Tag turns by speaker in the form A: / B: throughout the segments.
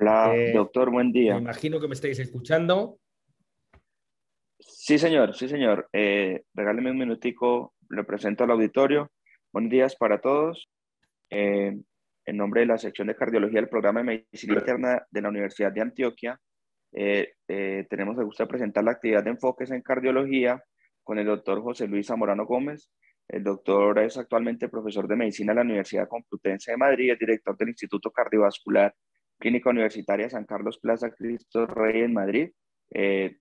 A: Hola, doctor, buen
B: Me
A: día.
B: imagino que me estáis escuchando.
A: Sí, señor, sí, señor. Regáleme un minutico, lo presento al auditorio. Buenos días para todos. Eh, en nombre de la sección de cardiología del programa de medicina interna de la Universidad de Antioquia, tenemos el gusto de presentar la actividad de enfoques en cardiología con el doctor José Luis Zamorano Gómez. El doctor es actualmente profesor de medicina en la Universidad Complutense de Madrid y es director del Instituto Cardiovascular Clínica Universitaria San Carlos Plaza Cristo Rey en Madrid,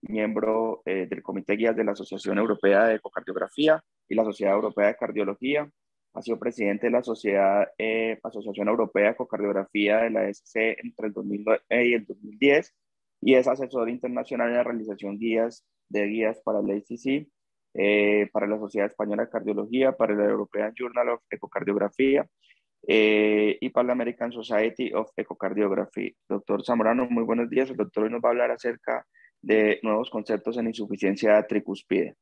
A: miembro del Comité Guías de la Asociación Europea de Ecocardiografía y la Sociedad Europea de Cardiología. Ha sido presidente de la Asociación Europea de Ecocardiografía de la ASC entre el 2009 y el 2010 y es asesor internacional en la realización de guías para la ACC, para la Sociedad Española de Cardiología, para la European Journal of Ecocardiografía y para la American Society of Echocardiography. Doctor Zamorano, muy buenos días. El doctor hoy nos va a hablar acerca de nuevos conceptos en insuficiencia tricúspide.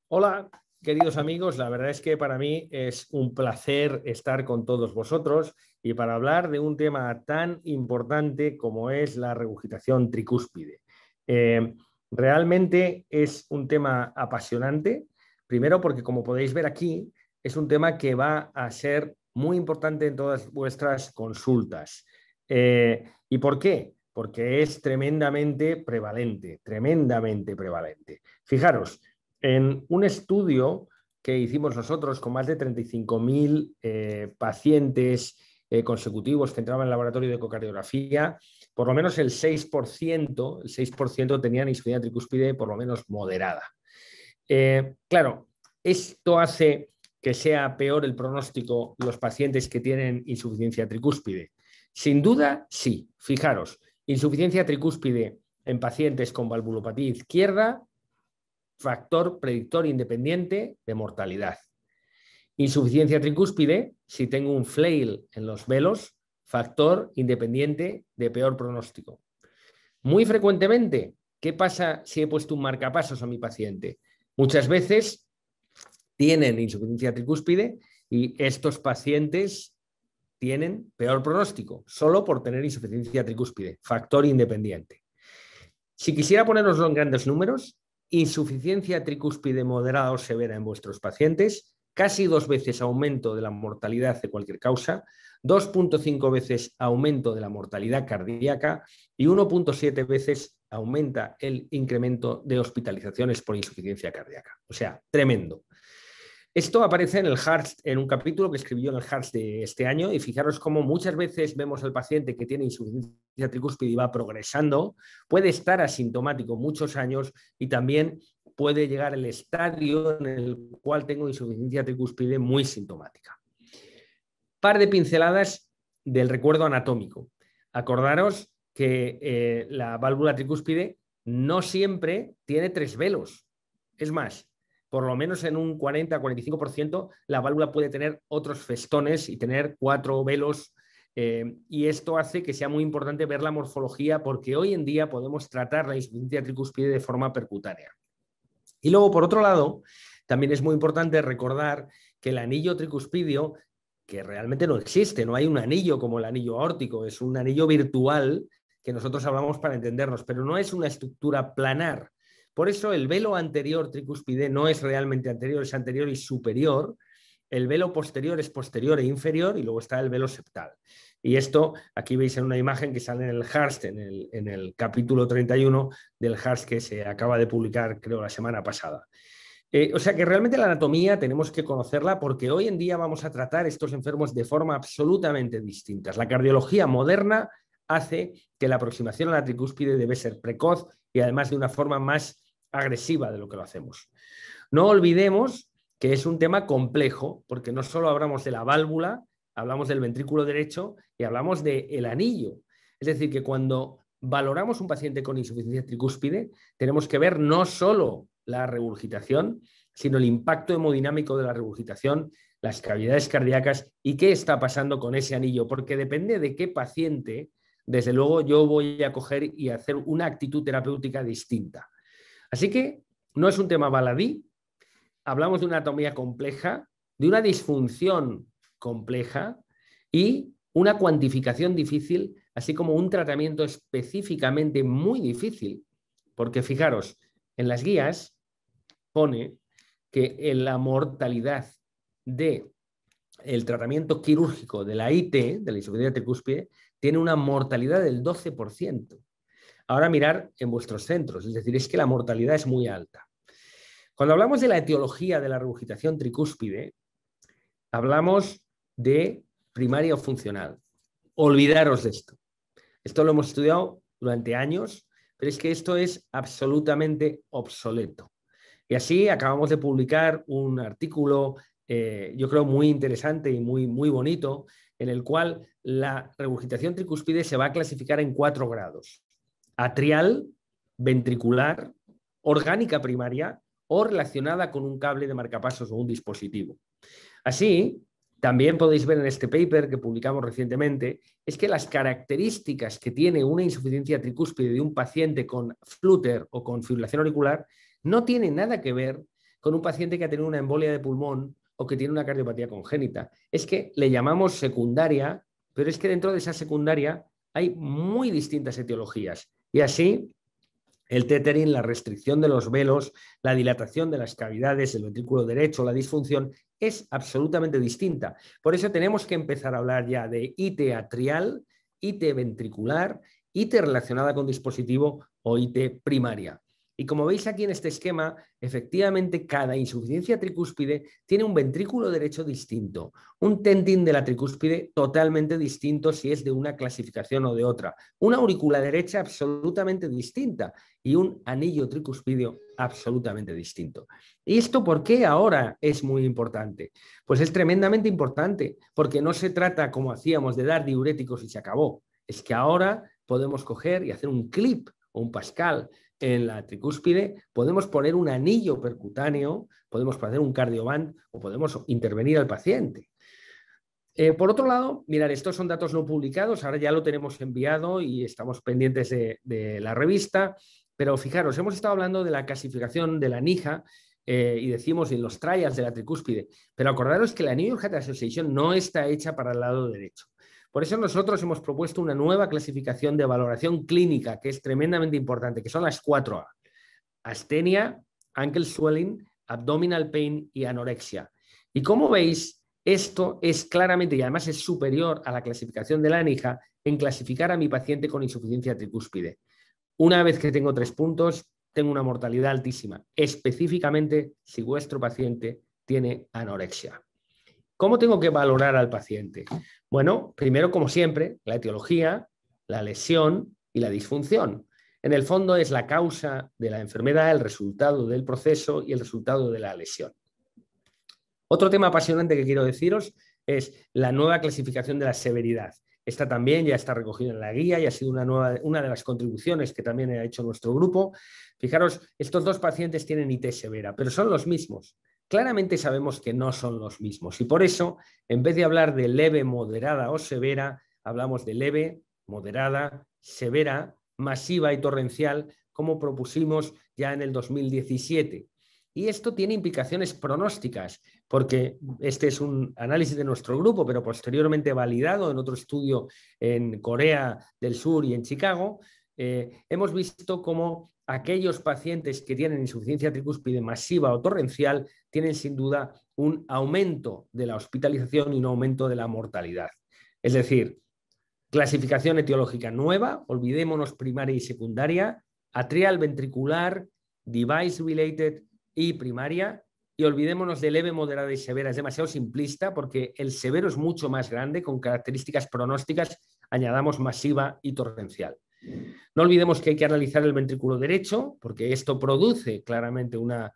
B: Hola, queridos amigos. La verdad es que para mí es un placer estar con todos vosotros y para hablar de un tema tan importante como es la regurgitación tricúspide. Realmente es un tema apasionante. Primero porque, como podéis ver aquí, es un tema que va a ser muy importante en todas vuestras consultas. ¿Y por qué? Porque es tremendamente prevalente, tremendamente prevalente. Fijaros, en un estudio que hicimos nosotros con más de 35.000 pacientes consecutivos que entraban en el laboratorio de ecocardiografía, por lo menos el 6% tenían insuficiencia tricúspide por lo menos moderada. Claro, esto hace que sea peor el pronóstico los pacientes que tienen insuficiencia tricúspide. Sin duda, sí. Fijaros, insuficiencia tricúspide en pacientes con valvulopatía izquierda, factor predictor independiente de mortalidad. Insuficiencia tricúspide, si tengo un flail en los velos, factor independiente de peor pronóstico. Muy frecuentemente, ¿qué pasa si he puesto un marcapasos a mi paciente? Muchas veces tienen insuficiencia tricúspide y estos pacientes tienen peor pronóstico, solo por tener insuficiencia tricúspide, factor independiente. Si quisiera poneroslo en grandes números, insuficiencia tricúspide moderada o severa en vuestros pacientes, casi 2 veces aumento de la mortalidad de cualquier causa, 2,5 veces aumento de la mortalidad cardíaca y 1,7 veces aumenta el incremento de hospitalizaciones por insuficiencia cardíaca. O sea, tremendo. Esto aparece en el Hearts, en un capítulo que escribió en el Hearts de este año, y fijaros cómo muchas veces vemos al paciente que tiene insuficiencia tricúspide y va progresando, puede estar asintomático muchos años y también puede llegar el estadio en el cual tengo insuficiencia tricúspide muy sintomática. Par de pinceladas del recuerdo anatómico. Acordaros que la válvula tricúspide no siempre tiene 3 velos. Es más, por lo menos en un 40-45%, la válvula puede tener otros festones y tener 4 velos. Y esto hace que sea muy importante ver la morfología porque hoy en día podemos tratar la insuficiencia tricúspide de forma percutánea. Y luego, por otro lado, también es muy importante recordar que el anillo tricuspidio, que realmente no existe, no hay un anillo como el anillo aórtico, es un anillo virtual que nosotros hablamos para entendernos, pero no es una estructura planar. Por eso el velo anterior tricúspide no es realmente anterior, es anterior y superior. El velo posterior es posterior e inferior y luego está el velo septal. Y esto, aquí veis en una imagen que sale en el Hearst, en el capítulo 31 del Hearst que se acaba de publicar, creo, la semana pasada. O sea que realmente la anatomía tenemos que conocerla porque hoy en día vamos a tratar estos enfermos de forma absolutamente distinta. La cardiología moderna hace que la aproximación a la tricúspide debe ser precoz y además de una forma más agresiva de lo que lo hacemos. No olvidemos que es un tema complejo porque no solo hablamos de la válvula, hablamos del ventrículo derecho y hablamos del anillo. Es decir, que cuando valoramos un paciente con insuficiencia tricúspide, tenemos que ver no solo la regurgitación, sino el impacto hemodinámico de la regurgitación, las cavidades cardíacas y qué está pasando con ese anillo, porque depende de qué paciente, desde luego yo voy a coger y hacer una actitud terapéutica distinta. Así que no es un tema baladí, hablamos de una anatomía compleja, de una disfunción compleja y una cuantificación difícil, así como un tratamiento específicamente muy difícil. Porque fijaros, en las guías pone que en la mortalidad del tratamiento quirúrgico de la IT, de la insuficiencia tricúspide, tiene una mortalidad del 12%. Ahora mirar en vuestros centros, es decir, es que la mortalidad es muy alta. Cuando hablamos de la etiología de la regurgitación tricúspide, hablamos de primaria o funcional. Olvidaros de esto. Esto lo hemos estudiado durante años, pero es que esto es absolutamente obsoleto. Y así acabamos de publicar un artículo, yo creo, muy interesante y muy bonito, en el cual la regurgitación tricúspide se va a clasificar en 4 grados. Atrial, ventricular, orgánica primaria o relacionada con un cable de marcapasos o un dispositivo. Así, también podéis ver en este paper que publicamos recientemente, es que las características que tiene una insuficiencia tricúspide de un paciente con flutter o con fibrilación auricular no tienen nada que ver con un paciente que ha tenido una embolia de pulmón o que tiene una cardiopatía congénita. Es que le llamamos secundaria, pero es que dentro de esa secundaria hay muy distintas etiologías. Y así, el tethering, la restricción de los velos, la dilatación de las cavidades, el ventrículo derecho, la disfunción, es absolutamente distinta. Por eso tenemos que empezar a hablar ya de IT atrial, IT ventricular, IT relacionada con dispositivo o IT primaria. Y como veis aquí en este esquema, efectivamente cada insuficiencia tricúspide tiene un ventrículo derecho distinto, un tenting de la tricúspide totalmente distinto si es de una clasificación o de otra, una aurícula derecha absolutamente distinta y un anillo tricuspidio absolutamente distinto. ¿Y esto por qué ahora es muy importante? Pues es tremendamente importante, porque no se trata, como hacíamos, de dar diuréticos y se acabó. Es que ahora podemos coger y hacer un clip o un Pascal en la tricúspide, podemos poner un anillo percutáneo, podemos poner un cardioband o podemos intervenir al paciente. Por otro lado, mirad, estos son datos no publicados, ahora ya lo tenemos enviado y estamos pendientes de la revista, pero fijaros, hemos estado hablando de la clasificación de la NIJA y decimos en los trials de la tricúspide, pero acordaros que la New York Heart Association no está hecha para el lado derecho. Por eso nosotros hemos propuesto una nueva clasificación de valoración clínica que es tremendamente importante, que son las 4A. Astenia, ankle swelling, abdominal pain y anorexia. Y como veis, esto es claramente, y además es superior a la clasificación de la NIJA, en clasificar a mi paciente con insuficiencia tricúspide. Una vez que tengo 3 puntos, tengo una mortalidad altísima, específicamente si vuestro paciente tiene anorexia. ¿Cómo tengo que valorar al paciente? Bueno, primero, como siempre, la etiología, la lesión y la disfunción. En el fondo es la causa de la enfermedad, el resultado del proceso y el resultado de la lesión. Otro tema apasionante que quiero deciros es la nueva clasificación de la severidad. Esta también ya está recogida en la guía y ha sido una de las contribuciones que también ha hecho nuestro grupo. Fijaros, estos 2 pacientes tienen IT severa, pero son los mismos. Claramente sabemos que no son los mismos y por eso, en vez de hablar de leve, moderada o severa, hablamos de leve, moderada, severa, masiva y torrencial, como propusimos ya en el 2017. Y esto tiene implicaciones pronósticas, porque este es un análisis de nuestro grupo, pero posteriormente validado en otro estudio en Corea del Sur y en Chicago. Hemos visto cómo aquellos pacientes que tienen insuficiencia tricúspide masiva o torrencial tienen sin duda un aumento de la hospitalización y un aumento de la mortalidad. Es decir, clasificación etiológica nueva, olvidémonos primaria y secundaria, atrial ventricular, device related y primaria, y olvidémonos de leve, moderada y severa. Es demasiado simplista porque el severo es mucho más grande, con características pronósticas, añadamos masiva y torrencial. No olvidemos que hay que analizar el ventrículo derecho, porque esto produce claramente una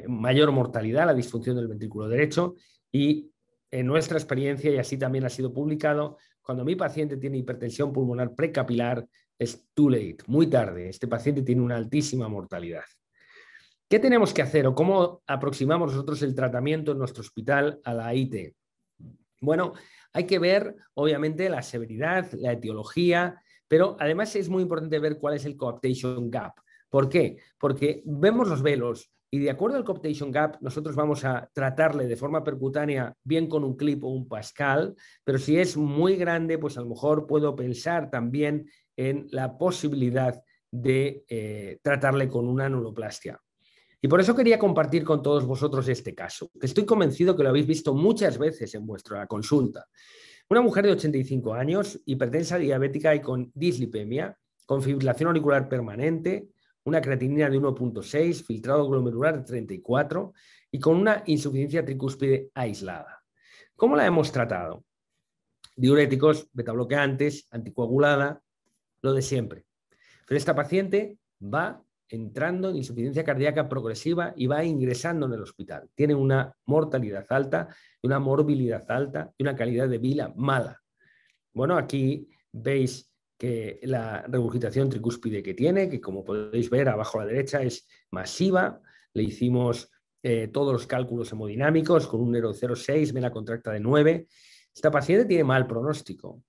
B: mayor mortalidad, la disfunción del ventrículo derecho, y en nuestra experiencia, y así también ha sido publicado, cuando mi paciente tiene hipertensión pulmonar precapilar, es too late, muy tarde. Este paciente tiene una altísima mortalidad. ¿Qué tenemos que hacer o cómo aproximamos nosotros el tratamiento en nuestro hospital a la IT? Bueno, hay que ver, obviamente, la severidad, la etiología, pero además es muy importante ver cuál es el coaptation gap. ¿Por qué? Porque vemos los velos, y de acuerdo al coaptation gap, nosotros vamos a tratarle de forma percutánea bien con un clip o un Pascal, pero si es muy grande, pues a lo mejor puedo pensar también en la posibilidad de tratarle con una anuloplastia. Y por eso quería compartir con todos vosotros este caso, que estoy convencido que lo habéis visto muchas veces en vuestra consulta. Una mujer de 85 años, hipertensa diabética y con dislipemia, con fibrilación auricular permanente, una creatinina de 1,6, filtrado glomerular de 34 y con una insuficiencia tricúspide aislada. ¿Cómo la hemos tratado? Diuréticos, betabloqueantes, anticoagulada, lo de siempre. Pero esta paciente va entrando en insuficiencia cardíaca progresiva y va ingresando en el hospital. Tiene una mortalidad alta, una morbilidad alta y una calidad de vida mala. Bueno, aquí veis que la regurgitación tricúspide que tiene, que como podéis ver abajo a la derecha es masiva, le hicimos todos los cálculos hemodinámicos con un NERO 0,6, vena contracta de 9. Esta paciente tiene mal pronóstico.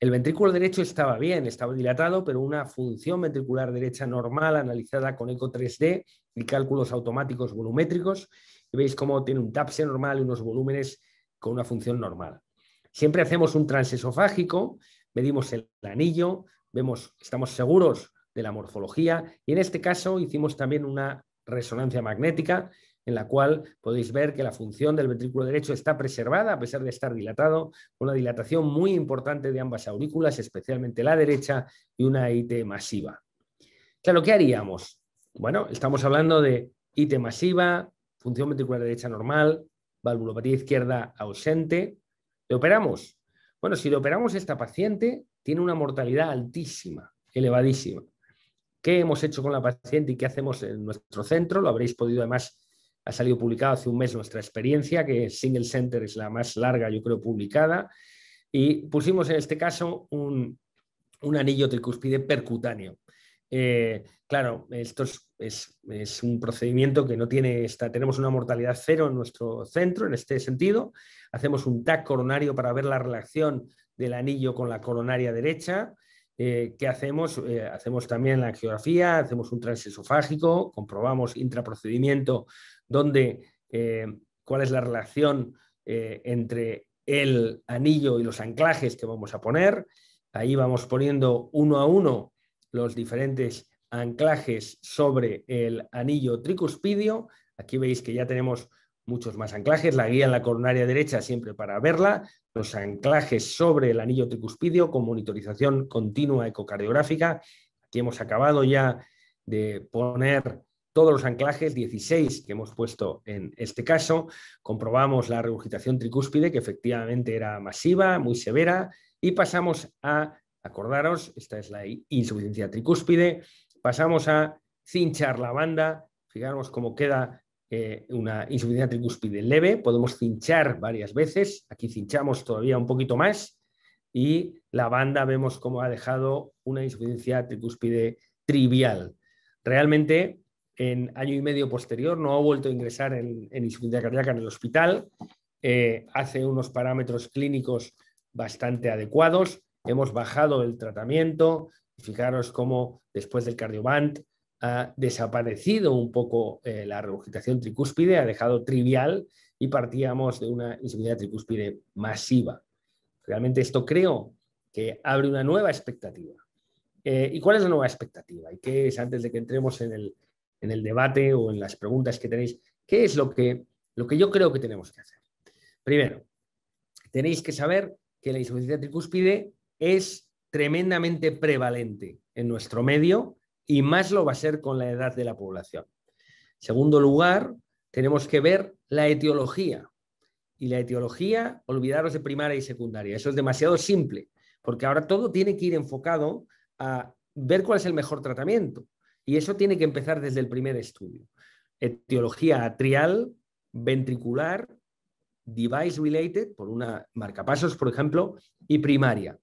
B: El ventrículo derecho estaba bien, estaba dilatado, pero una función ventricular derecha normal analizada con eco 3D y cálculos automáticos volumétricos. Y veis cómo tiene un TAPSE normal y unos volúmenes con una función normal. Siempre hacemos un transesofágico, medimos el anillo, vemos, estamos seguros de la morfología y en este caso hicimos también una resonancia magnética en la cual podéis ver que la función del ventrículo derecho está preservada a pesar de estar dilatado, con una dilatación muy importante de ambas aurículas, especialmente la derecha, y una IT masiva. Claro, ¿qué haríamos? Bueno, estamos hablando de IT masiva, función ventricular derecha normal, valvulopatía izquierda ausente. ¿Le operamos? Bueno, si le operamos a esta paciente, tiene una mortalidad altísima, elevadísima. ¿Qué hemos hecho con la paciente y qué hacemos en nuestro centro? Lo habréis podido, además, ha salido publicado hace un mes nuestra experiencia, que Single Center es la más larga, yo creo, publicada, y pusimos en este caso un anillo tricúspide percutáneo. Claro, esto es un procedimiento que no tiene tenemos una mortalidad cero en nuestro centro, en este sentido. Hacemos un TAC coronario para ver la relación del anillo con la coronaria derecha. ¿Qué hacemos? Hacemos también la angiografía, hacemos un transesofágico, comprobamos intraprocedimiento cuál es la relación entre el anillo y los anclajes que vamos a poner. Ahí vamos poniendo uno a uno los diferentes anclajes sobre el anillo tricuspidio. Aquí veis que ya tenemos muchos más anclajes, la guía en la coronaria derecha siempre para verla, los anclajes sobre el anillo tricuspidio con monitorización continua ecocardiográfica. Aquí hemos acabado ya de poner todos los anclajes, 16 que hemos puesto en este caso. Comprobamos la regurgitación tricúspide, que efectivamente era masiva, muy severa, y pasamos a, acordaros, esta es la insuficiencia tricúspide, pasamos a cinchar la banda, fijaros cómo queda una insuficiencia tricúspide leve, podemos cinchar varias veces, aquí cinchamos todavía un poquito más, y la banda vemos cómo ha dejado una insuficiencia tricúspide trivial. Realmente, en año y medio posterior, no ha vuelto a ingresar en insuficiencia cardíaca en el hospital, hace unos parámetros clínicos bastante adecuados, hemos bajado el tratamiento, fijaros cómo después del cardioband ha desaparecido un poco la regurgitación tricúspide, ha dejado trivial y partíamos de una insuficiencia tricúspide masiva. Realmente esto creo que abre una nueva expectativa. ¿Y cuál es la nueva expectativa? ¿Y qué es, antes de que entremos en el debate o en las preguntas que tenéis, qué es lo que yo creo que tenemos que hacer? Primero, tenéis que saber que la insuficiencia tricúspide es tremendamente prevalente en nuestro medio y más lo va a ser con la edad de la población. En segundo lugar, tenemos que ver la etiología. Y la etiología, olvidaros de primaria y secundaria. Eso es demasiado simple, porque ahora todo tiene que ir enfocado a ver cuál es el mejor tratamiento. Y eso tiene que empezar desde el primer estudio. Etiología atrial, ventricular, device related, por una marcapasos, por ejemplo, y primaria.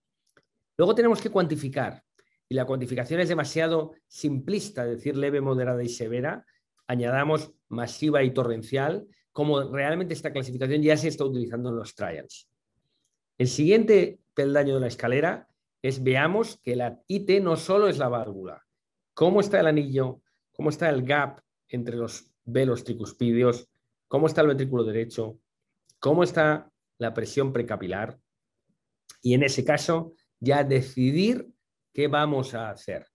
B: Luego tenemos que cuantificar, y la cuantificación es demasiado simplista, decir leve, moderada y severa. Añadamos masiva y torrencial, como realmente esta clasificación ya se está utilizando en los trials. El siguiente peldaño de la escalera es veamos que la IT no solo es la válvula. ¿Cómo está el anillo? ¿Cómo está el gap entre los velos tricuspídeos, cómo está el ventrículo derecho, cómo está la presión precapilar y en ese caso ya decidir qué vamos a hacer.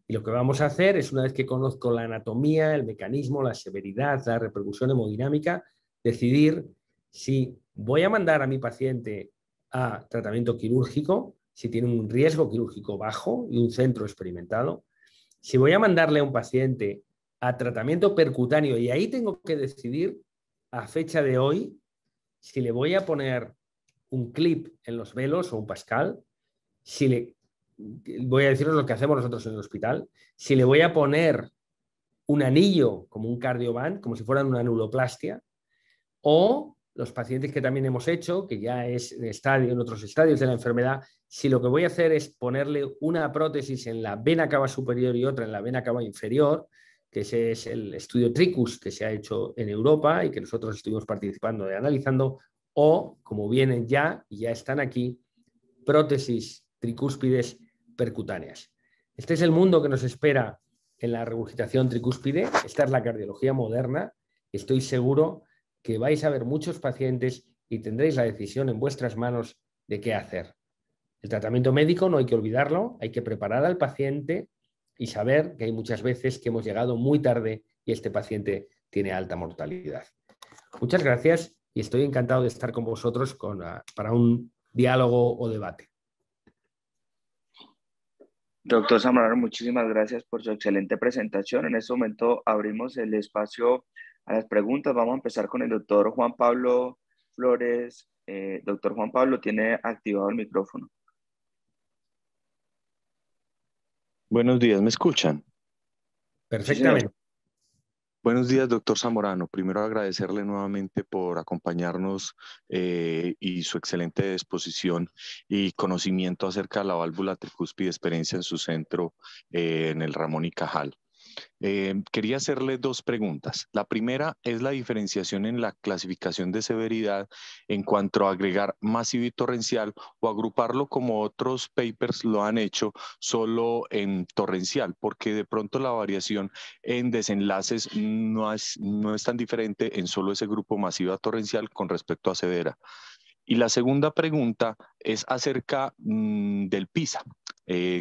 B: Y lo que vamos a hacer es, una vez que conozco la anatomía, el mecanismo, la severidad, la repercusión hemodinámica, decidir si voy a mandar a mi paciente a tratamiento quirúrgico, si tiene un riesgo quirúrgico bajo y un centro experimentado, si voy a mandarle a un paciente a tratamiento percutáneo, y ahí tengo que decidir a fecha de hoy si le voy a poner un clip en los velos o un Pascal, si le voy a deciros lo que hacemos nosotros en el hospital, si le voy a poner un anillo como un cardioband, como si fuera una anuloplastia, o los pacientes que también hemos hecho, que ya es en otros estadios de la enfermedad, si lo que voy a hacer es ponerle una prótesis en la vena cava superior y otra en la vena cava inferior, que ese es el estudio TRICUS que se ha hecho en Europa y que nosotros estuvimos participando y analizando, o, como vienen ya y ya están aquí, prótesis tricúspides percutáneas. Este es el mundo que nos espera en la regurgitación tricúspide. Esta es la cardiología moderna. Estoy seguro que vais a ver muchos pacientes y tendréis la decisión en vuestras manos de qué hacer. El tratamiento médico no hay que olvidarlo, hay que preparar al paciente y saber que hay muchas veces que hemos llegado muy tarde y este paciente tiene alta mortalidad. Muchas gracias y estoy encantado de estar con vosotros para un diálogo o debate.
A: Doctor Zamorano, muchísimas gracias por su excelente presentación. En este momento abrimos el espacio a las preguntas. Vamos a empezar con el doctor Juan Pablo Flores. Doctor Juan Pablo, tiene activado el micrófono.
C: Buenos días, ¿me escuchan?
B: Perfectamente.
A: Sí,
C: Buenos días, doctor Zamorano. Primero agradecerle nuevamente por acompañarnos y su excelente disposición y conocimiento acerca de la válvula tricúspide, experiencia en su centro en el Ramón y Cajal. Quería hacerle dos preguntas. La primera es la diferenciación en la clasificación de severidad en cuanto a agregar masivo y torrencial o agruparlo como otros papers lo han hecho solo en torrencial, porque de pronto la variación en desenlaces no es tan diferente en solo ese grupo masiva torrencial con respecto a severa. Y la segunda pregunta es acerca del PISA.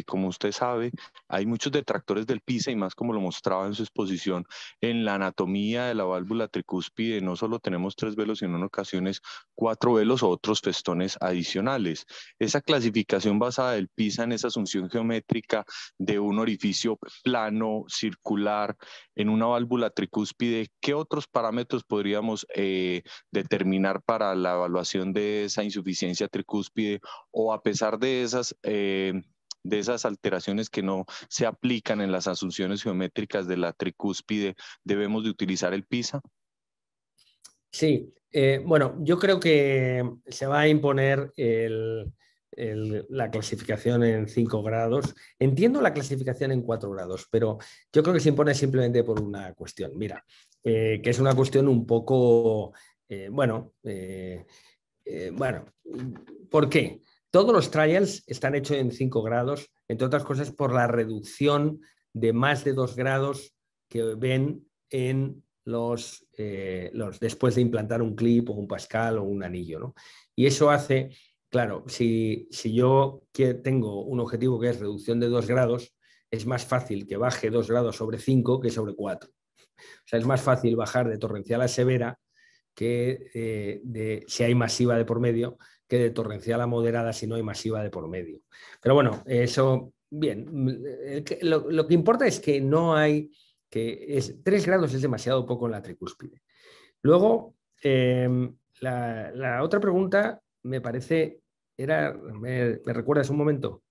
C: Como usted sabe, hay muchos detractores del PISA y más como lo mostraba en su exposición en la anatomía de la válvula tricúspide, no solo tenemos 3 velos, sino en ocasiones 4 velos o otros festones adicionales. Esa clasificación basada del PISA en esa asunción geométrica de un orificio plano, circular, en una válvula tricúspide, ¿qué otros parámetros podríamos determinar para la evaluación de esa insuficiencia tricúspide o a pesar de esas alteraciones que no se aplican en las asunciones geométricas de la tricúspide, debemos de utilizar el PISA?
B: Sí, bueno, yo creo que se va a imponer la clasificación en 5 grados. Entiendo la clasificación en 4 grados, pero yo creo que se impone simplemente por una cuestión. Mira, que es una cuestión un poco, bueno, ¿por qué? Todos los trials están hechos en 5 grados, entre otras cosas por la reducción de más de 2 grados que ven en después de implantar un clip o un Pascal o un anillo, ¿no? Y eso hace, claro, si yo tengo un objetivo que es reducción de 2 grados, es más fácil que baje 2 grados sobre 5 que sobre 4. O sea, es más fácil bajar de torrencial a severa que si hay masiva de por medio, que de torrencial a moderada si no hay masiva de por medio. Pero bueno, eso, bien, lo que importa es que no hay, 3 grados es demasiado poco en la tricúspide. Luego, la otra pregunta me parece, ¿me recuerdas un momento?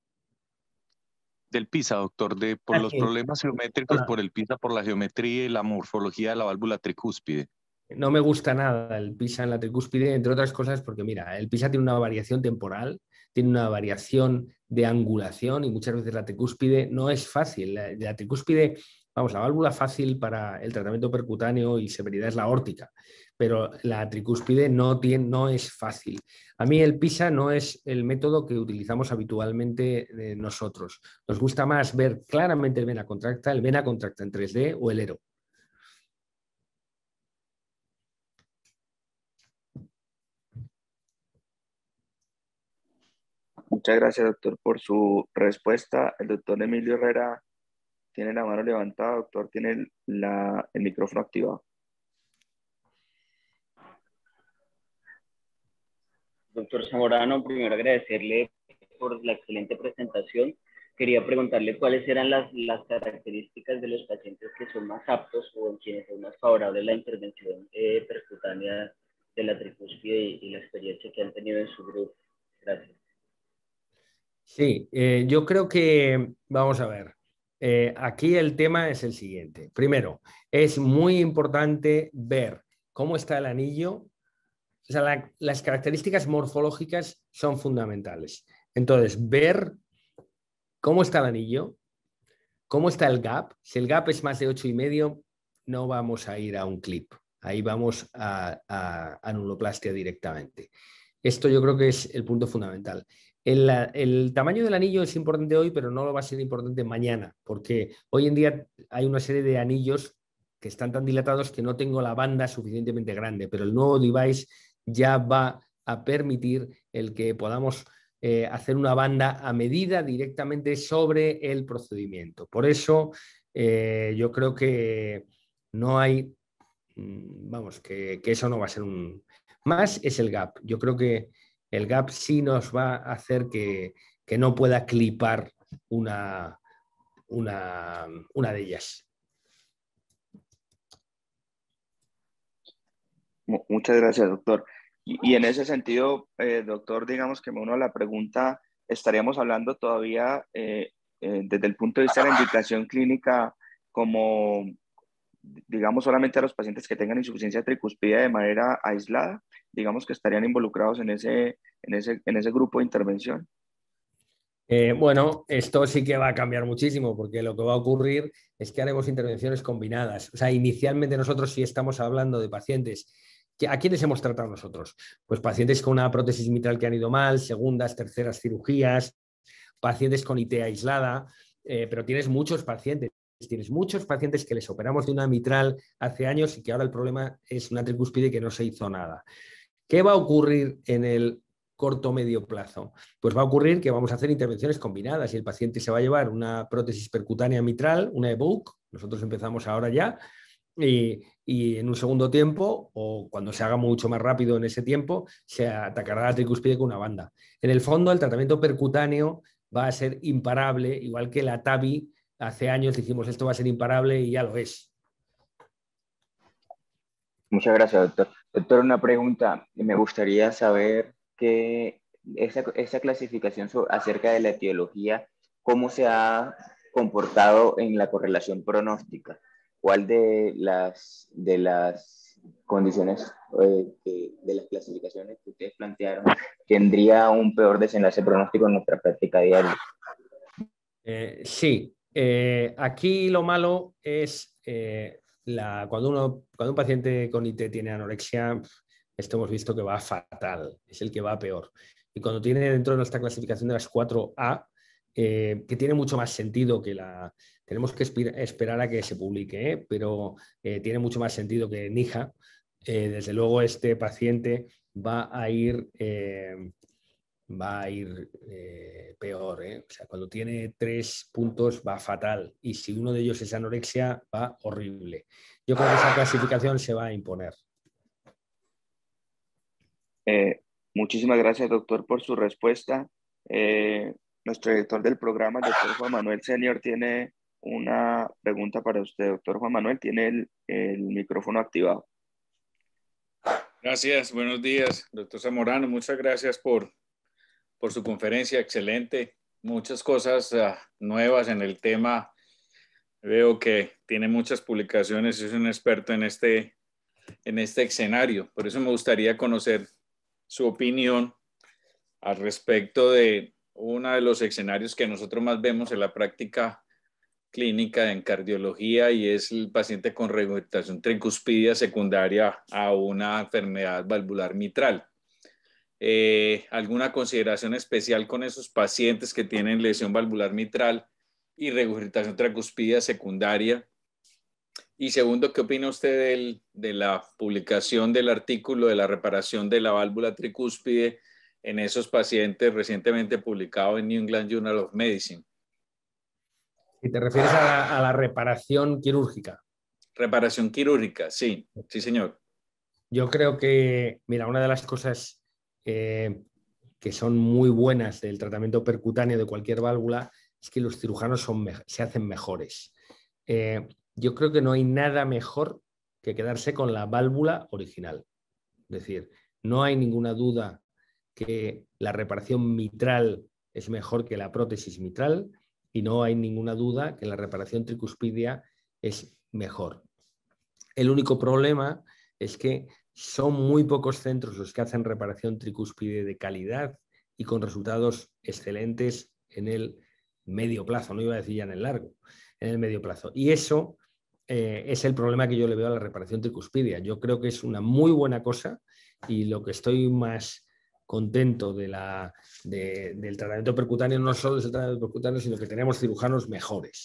C: Del PISA, doctor, por los problemas geométricos, por el PISA, por la geometría y la morfología de la válvula tricúspide.
B: No me gusta nada el PISA en la tricúspide, entre otras cosas porque, mira, el PISA tiene una variación temporal, tiene una variación de angulación y muchas veces la tricúspide no es fácil. La tricúspide, vamos, la válvula fácil para el tratamiento percutáneo y severidad es la órtica, pero la tricúspide no es fácil. A mí el PISA no es el método que utilizamos habitualmente nosotros. Nos gusta más ver claramente el vena contracta en 3D o el ERO.
A: Muchas gracias, doctor, por su respuesta. El doctor Emilio Herrera tiene la mano levantada. Doctor, tiene el micrófono activado.
D: Doctor Zamorano, primero agradecerle por la excelente presentación. Quería preguntarle cuáles eran las características de los pacientes que son más aptos o en quienes es más favorable la intervención percutánea de la tricúspide y la experiencia que han tenido en su grupo. Gracias.
B: Sí, yo creo que, vamos a ver, aquí el tema es el siguiente. Primero, es muy importante ver cómo está el anillo. O sea, las características morfológicas son fundamentales. Entonces, ver cómo está el anillo, cómo está el gap. Si el gap es más de 8,5, no vamos a ir a un clip. Ahí vamos a anuloplastia directamente. Esto yo creo que es el punto fundamental. El tamaño del anillo es importante hoy, pero no lo va a ser importante mañana, porque hoy en día hay una serie de anillos que están tan dilatados que no tengo la banda suficientemente grande, pero el nuevo device ya va a permitir el que podamos hacer una banda a medida directamente sobre el procedimiento. Por eso yo creo que no hay, vamos, que eso no va a ser un... Más es el gap. Yo creo que el gap sí nos va a hacer que no pueda clipar una de ellas.
A: Muchas gracias, doctor. Y en ese sentido, doctor, digamos que me uno a la pregunta, estaríamos hablando todavía desde el punto de vista de la indicación clínica como, digamos, solamente a los pacientes que tengan insuficiencia tricuspidea de manera aislada, digamos que estarían involucrados en ese grupo de intervención.
B: Bueno, esto sí que va a cambiar muchísimo porque lo que va a ocurrir es que haremos intervenciones combinadas. O sea, inicialmente nosotros sí estamos hablando de pacientes. ¿A quiénes hemos tratado nosotros? Pues pacientes con una prótesis mitral que han ido mal, segundas, terceras cirugías, pacientes con IT aislada, pero tienes muchos pacientes. Tienes muchos pacientes que les operamos de una mitral hace años y que ahora el problema es una tricúspide que no se hizo nada. ¿Qué va a ocurrir en el corto o medio plazo? Pues va a ocurrir que vamos a hacer intervenciones combinadas y el paciente se va a llevar una prótesis percutánea mitral, una EVOQUE, nosotros empezamos ahora ya, y en un segundo tiempo, o cuando se haga mucho más rápido en ese tiempo, se atacará la tricuspide con una banda. En el fondo, el tratamiento percutáneo va a ser imparable, igual que la TAVI, hace años dijimos esto va a ser imparable y ya lo es.
E: Muchas gracias, doctor. Doctor, una pregunta. Me gustaría saber que esa clasificación acerca de la etiología, ¿cómo se ha comportado en la correlación pronóstica? ¿Cuál de las condiciones, de las clasificaciones que ustedes plantearon, tendría un peor desenlace pronóstico en nuestra práctica diaria?
B: Sí, aquí lo malo es cuando un paciente con IT tiene anorexia, esto hemos visto que va fatal, es el que va peor. Y cuando tiene dentro de nuestra clasificación de las 4A, que tiene mucho más sentido que tenemos que esperar a que se publique, pero tiene mucho más sentido que NIJA. Desde luego este paciente va a ir peor, ¿eh? O sea, cuando tiene 3 puntos va fatal y si uno de ellos es anorexia va horrible. Yo creo que esa clasificación se va a imponer.
A: Muchísimas gracias, doctor, por su respuesta. Nuestro director del programa, el doctor Juan Manuel Senior, tiene una pregunta para usted. Doctor Juan Manuel, tiene el micrófono activado.
F: Gracias, buenos días, doctor Zamorano. Muchas gracias por su conferencia, excelente. Muchas cosas nuevas en el tema. Veo que tiene muchas publicaciones, es un experto en este escenario. Por eso me gustaría conocer su opinión al respecto de uno de los escenarios que nosotros más vemos en la práctica clínica en cardiología y es el paciente con regurgitación tricuspidia secundaria a una enfermedad valvular mitral. ¿Alguna consideración especial con esos pacientes que tienen lesión valvular mitral y regurgitación tricuspidia secundaria? Y segundo, ¿qué opina usted de la publicación del artículo de la reparación de la válvula tricúspide en esos pacientes recientemente publicado en New England Journal of Medicine.
B: ¿Y te refieres a la reparación quirúrgica?
F: Reparación quirúrgica, sí, sí señor.
B: Yo creo que, mira, una de las cosas que son muy buenas del tratamiento percutáneo de cualquier válvula es que los cirujanos se hacen mejores. Yo creo que no hay nada mejor que quedarse con la válvula original. Es decir, no hay ninguna duda que la reparación mitral es mejor que la prótesis mitral y no hay ninguna duda que la reparación tricuspidia es mejor. El único problema es que son muy pocos centros los que hacen reparación tricúspide de calidad y con resultados excelentes en el medio plazo, no iba a decir ya en el largo, en el medio plazo. Y eso es el problema que yo le veo a la reparación tricuspidia. Yo creo que es una muy buena cosa y lo que estoy más contento del tratamiento percutáneo no solo es el tratamiento percutáneo, sino que tenemos cirujanos mejores.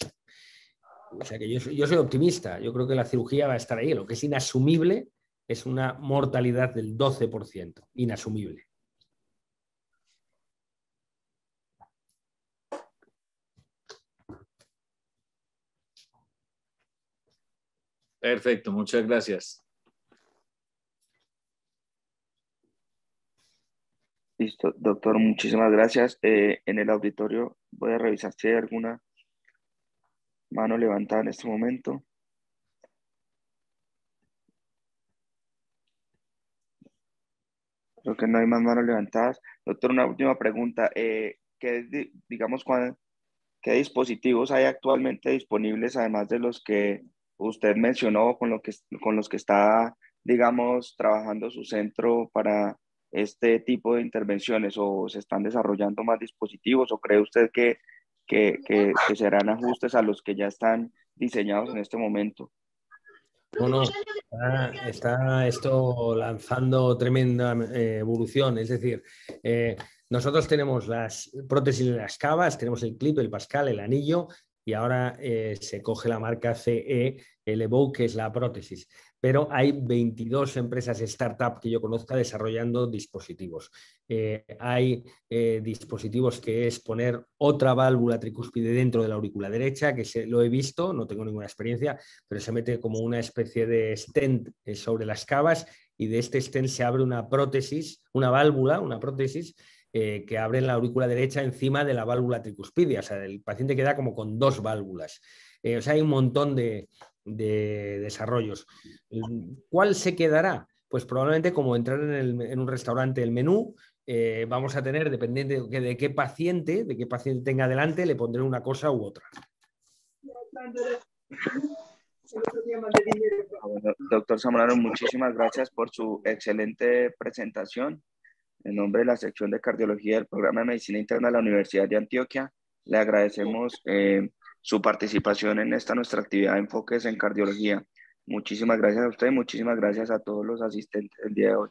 B: O sea que yo soy optimista, yo creo que la cirugía va a estar ahí. Lo que es inasumible es una mortalidad del 12%, inasumible.
F: Perfecto, muchas gracias.
A: Listo, doctor, muchísimas gracias. En el auditorio voy a revisar si hay alguna mano levantada en este momento. Creo que no hay más manos levantadas. Doctor, una última pregunta. Digamos, ¿qué dispositivos hay actualmente disponibles, además de los que usted mencionó, con los que está, digamos, trabajando su centro para este tipo de intervenciones? ¿O se están desarrollando más dispositivos? ¿O cree usted que serán ajustes a los que ya están diseñados en este momento?
B: No, está esto lanzando tremenda evolución. Es decir, nosotros tenemos las prótesis de las cavas, tenemos el clip, el Pascal, el anillo y ahora se coge la marca CE, el Evoke, que es la prótesis. Pero hay 22 empresas startup que yo conozca desarrollando dispositivos. Hay dispositivos que es poner otra válvula tricúspide dentro de la aurícula derecha, que lo he visto, no tengo ninguna experiencia, pero se mete como una especie de stent sobre las cavas y de este stent se abre una prótesis, una válvula, una prótesis que abre en la aurícula derecha encima de la válvula tricuspidia. O sea, el paciente queda como con dos válvulas. O sea, hay un montón de desarrollos. ¿Cuál se quedará? Pues probablemente como entrar en un restaurante, el menú, vamos a tener, dependiendo de qué paciente tenga delante, le pondré una cosa u otra.
A: Bueno, doctor Zamorano, muchísimas gracias por su excelente presentación. En nombre de la sección de cardiología del programa de medicina interna de la Universidad de Antioquia, le agradecemos su participación en esta nuestra actividad de enfoques en cardiología. Muchísimas gracias a usted y muchísimas gracias a todos los asistentes del día de hoy.